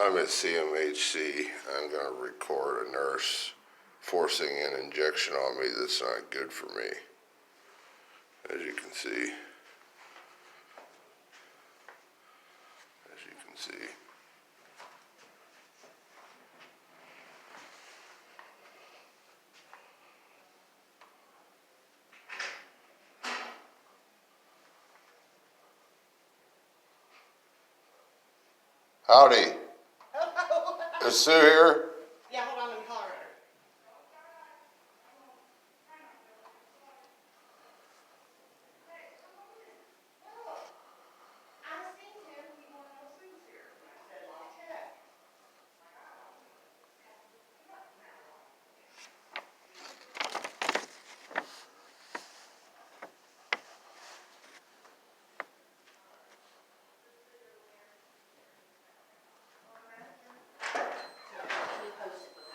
I'm at CMHC. I'm going to record a nurse forcing an injection on me that's not good for me. As you can see. Howdy. Hello. Is Sue here? Yeah, hold on, let me call her.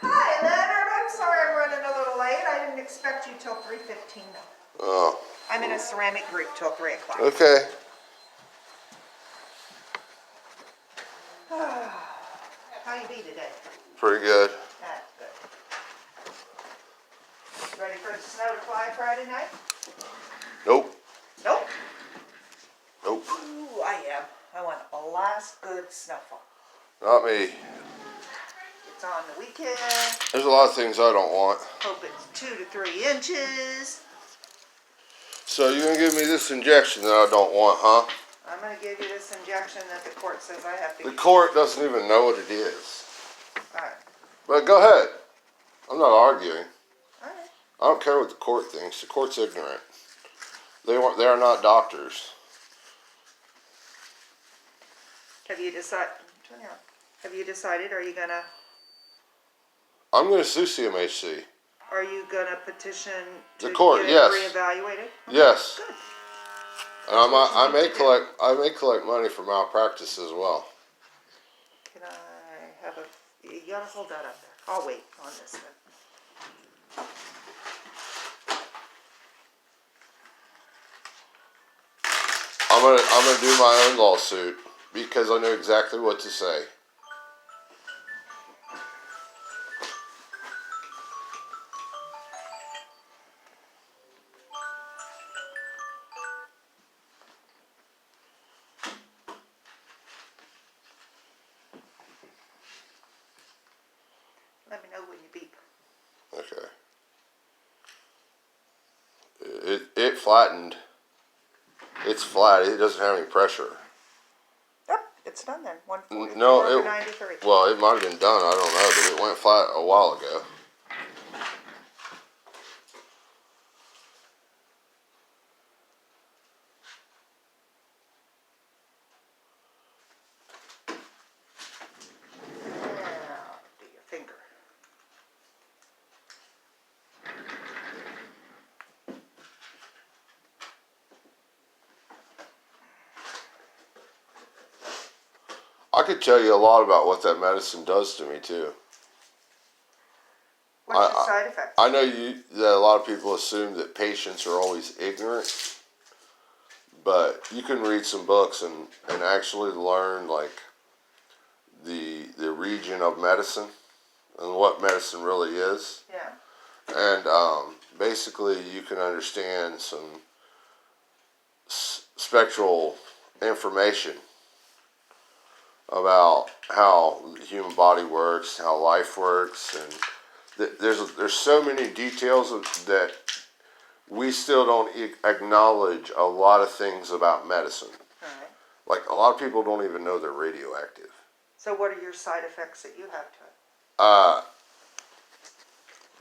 Hi, Leonard. I'm sorry I'm running a little late. I didn't expect you till 3:15 though. Oh. I'm in a ceramic group till 3 o'clock. Okay. How you be today? Pretty good. That's good. Ready for the snow to fly Friday night? Nope. Nope. Nope. Ooh, I am. I want a last good snowfall. Not me. It's on the weekend. There's a lot of things I don't want. Hope it's 2 to 3 inches. So you're going to give me this injection that I don't want, huh? I'm going to give you this injection that the court says I have to The give. court doesn't even know what it is. Alright. But go ahead. I'm not arguing. Alright. I don't care what the court thinks. The court's ignorant. They are not doctors. Have you decided? Have you decided? Are you gonna sue CMHC. Are you gonna petition to The court, get it yes. reevaluated? Yes. Good. And I may collect money for malpractice as well. Can I have a? You gotta hold that up there. I'll wait on this then. I'm gonna do my own lawsuit because I know exactly what to say. Let me know when you beep. Okay. It flattened. It's flat. It doesn't have any pressure. Yep, it's done then. 144 No, to 93. well, it might have been done. I don't know, but it went flat a while ago. Now, do your finger. I could tell you a lot about what that medicine does to me too. What's your side effects? I know that a lot of people assume that patients are always ignorant, but you can read some books and actually learn like the region of medicine and what medicine really is. Yeah. And basically you can understand some spectral information about how the human body works, how life works, and there's so many details that we still don't acknowledge a lot of things about medicine. All right. Like a lot of people don't even know they're radioactive. So what are your side effects that you have to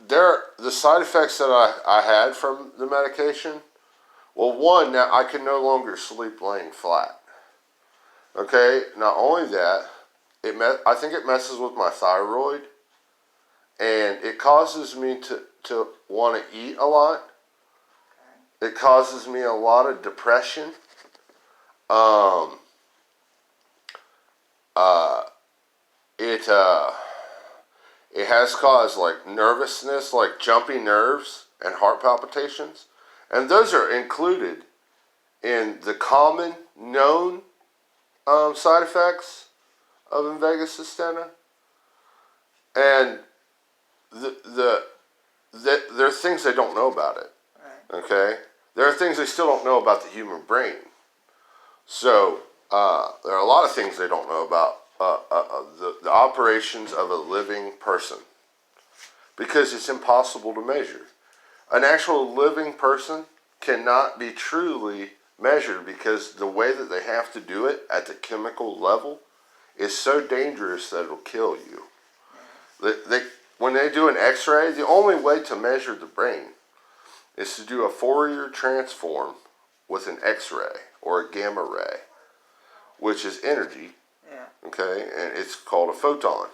it? The side effects that I had from the medication, well, one, now I can no longer sleep laying flat. Okay, not only that, I think it messes with my thyroid, and it causes me to want to eat a lot. Okay. It causes me a lot of depression. It has caused like nervousness, like jumpy nerves and heart palpitations, and those are included in the common known side effects of invega sustenna, and there are things they don't know about it. Right. Okay, there are things they still don't know about the human brain. So there are a lot of things they don't know about the operations of a living person, because it's impossible to measure. An actual living person cannot be truly measured, because the way that they have to do it at the chemical level is so dangerous that it'll kill you. When they do an x-ray, the only way to measure the brain is to do a Fourier transform with an x-ray or a gamma ray, which is energy, Yeah. okay, and it's called a photon.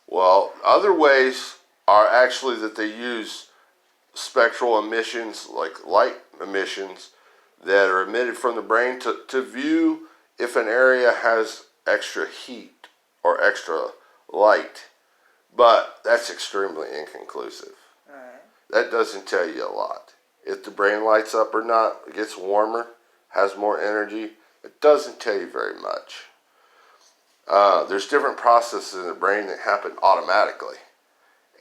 Well, other ways are actually that they use spectral emissions, like light emissions, that are emitted from the brain to view if an area has extra heat or extra light. But that's extremely inconclusive. All right. That doesn't tell you a lot. If the brain lights up or not, it gets warmer, has more energy, it doesn't tell you very much. There's different processes in the brain that happen automatically.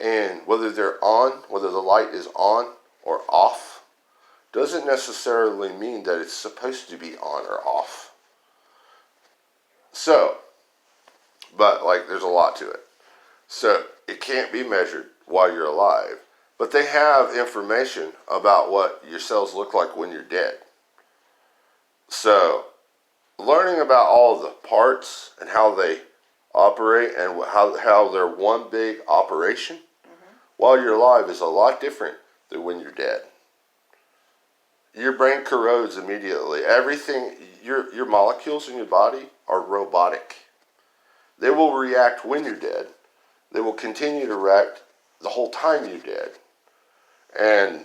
And whether they're on, whether the light is on or off, doesn't necessarily mean that it's supposed to be on or off. So, but like there's a lot to it. So it can't be measured while you're alive. But they have information about what your cells look like when you're dead. So learning about all the parts and how they operate and how they're one big operation while you're alive is a lot different than when you're dead. Your brain corrodes immediately. Everything, your molecules in your body are robotic. They will react when you're dead. They will continue to react the whole time you're dead. And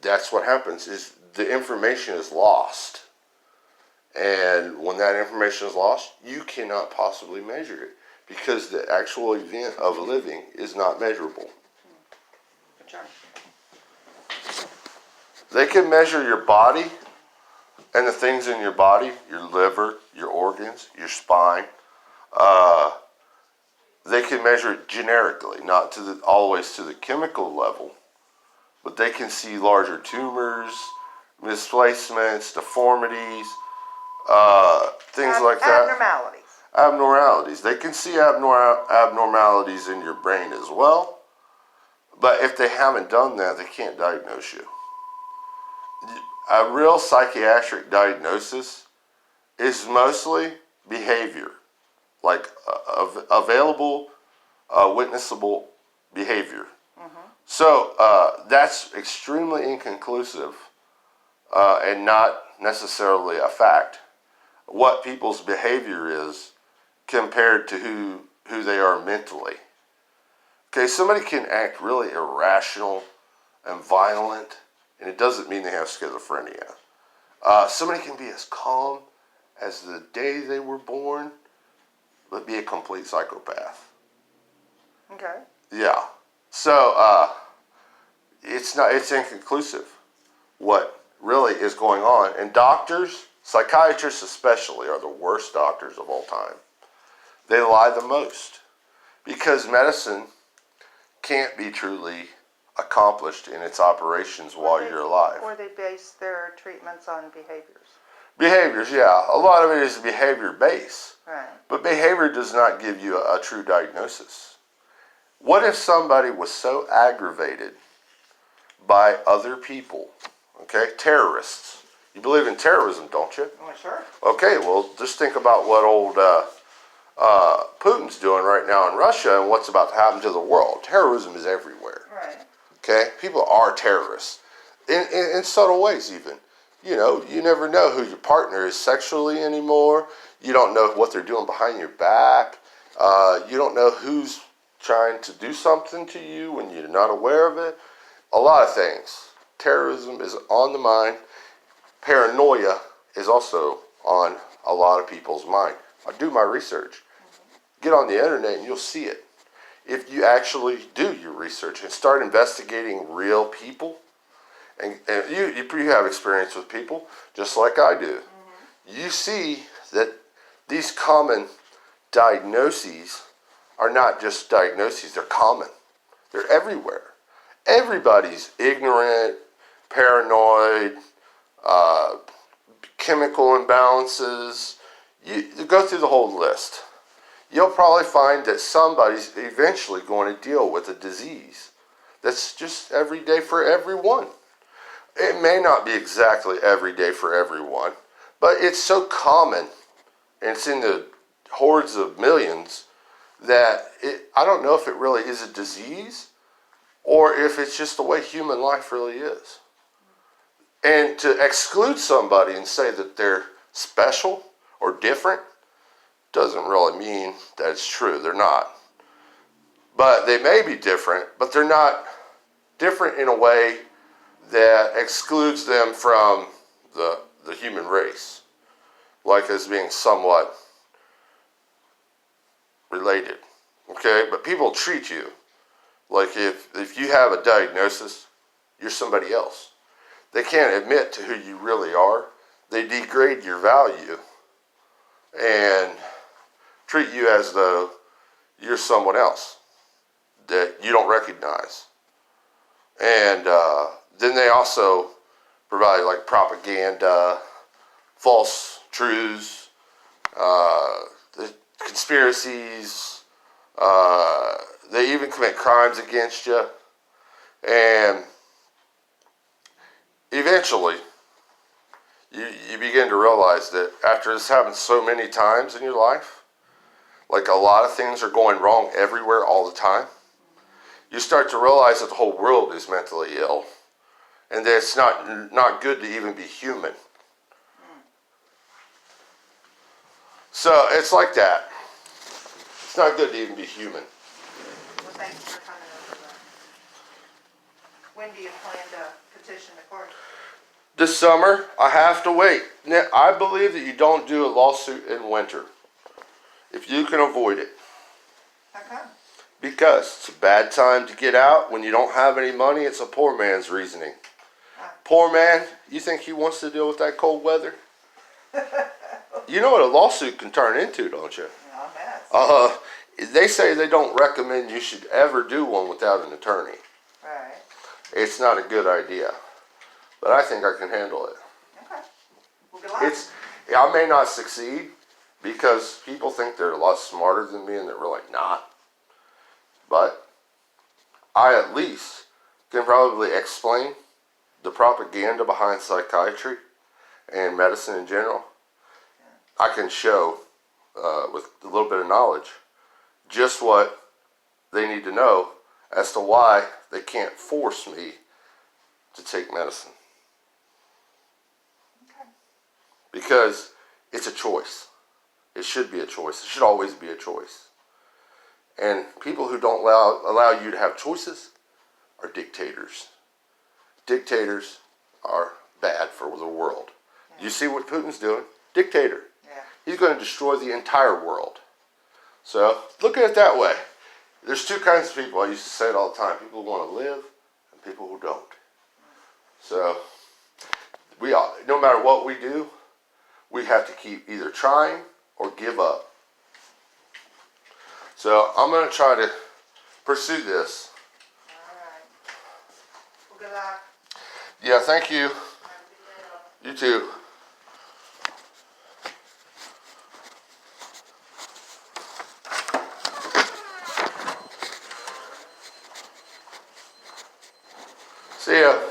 that's what happens, is the information is lost. And when that information is lost, you cannot possibly measure it, because the actual event of living is not measurable. They can measure your body and the things in your body, your liver, your organs, your spine. They can measure it generically, not always to the chemical level, but they can see larger tumors, misplacements, deformities, things like that. Abnormalities. Abnormalities. They can see abnormalities in your brain as well, but if they haven't done that, they can't diagnose you. A real psychiatric diagnosis is mostly behavior, like available, witnessable behavior. So that's extremely inconclusive and not necessarily a fact. What people's behavior is compared to who they are mentally. Okay, somebody can act really irrational and violent, and it doesn't mean they have schizophrenia. Somebody can be as calm as the day they were born, but be a complete psychopath. Okay. Yeah. So it's inconclusive what really is going on. And doctors, psychiatrists especially, are the worst doctors of all time. They lie the most, because medicine can't be truly accomplished in its operations while you're alive. Or they base their treatments on behaviors. Behaviors, yeah. A lot of it is behavior based. Right. But behavior does not give you a true diagnosis. What if somebody was so aggravated by other people, okay, terrorists? You believe in terrorism, don't you? Oh, sure. Okay, well, just think about what old Putin's doing right now in Russia and what's about to happen to the world. Terrorism is everywhere. Right. Okay, people are terrorists in subtle ways even. You know, you never know who your partner is sexually anymore. You don't know what they're doing behind your back. You don't know who's trying to do something to you when you're not aware of it. A lot of things. Terrorism is on the mind. Paranoia is also on a lot of people's mind. I do my research. Get on the internet and you'll see it. If you actually do your research and start investigating real people, and you have experience with people just like I do, you see that these common diagnoses are not just diagnoses, they're common. They're everywhere. Everybody's ignorant, paranoid, chemical imbalances. You go through the whole list. You'll probably find that somebody's eventually going to deal with a disease that's just every day for everyone. It may not be exactly every day for everyone, but it's so common, and it's in the hordes of millions, that I don't know if it really is a disease or if it's just the way human life really is. And to exclude somebody and say that they're special or different doesn't really mean that it's true. They're not. But they may be different, but they're not different in a way that excludes them from the human race, like as being somewhat related. Okay? But people treat you like if you have a diagnosis, you're somebody else. They can't admit to who you really are. They degrade your value and treat you as though you're someone else that you don't recognize. And then they also provide like propaganda, false truths, the conspiracies. They even commit crimes against you. And eventually, you begin to realize that after this happens so many times in your life, like a lot of things are going wrong everywhere all the time, you start to realize that the whole world is mentally ill and that it's not good to even be human. So it's like that. It's not good to even be human. Well, thanks for coming over that. When do you plan to petition the court? This summer, I have to wait. Now, I believe that you don't do a lawsuit in winter if you can avoid it. How come? Because it's a bad time to get out. When you don't have any money, it's a poor man's reasoning. Poor man, you think he wants to deal with that cold weather? You know what a lawsuit can turn into, don't you? I bet. They say they don't recommend you should ever do one without an attorney. Right. It's not a good idea. But I think I can handle it. Okay. Well, good luck. I may not succeed because people think they're a lot smarter than me and they're really not. But I at least can probably explain the propaganda behind psychiatry and medicine in general. I can show, with a little bit of knowledge, just what they need to know as to why they can't force me to take medicine. Okay. Because it's a choice. It should be a choice. It should always be a choice. And people who don't allow you to have choices are dictators. Dictators are bad for the world. Yeah. You see what Putin's doing? Dictator. Yeah. He's going to destroy the entire world. So look at it that way. There's two kinds of people. I used to say it all the time. People who want to live and people who don't. So no matter what we do, we have to keep either trying or give up. So I'm going to try to pursue this. All right. Well, good luck. Yeah, thank you. Have a good day. You too. See ya.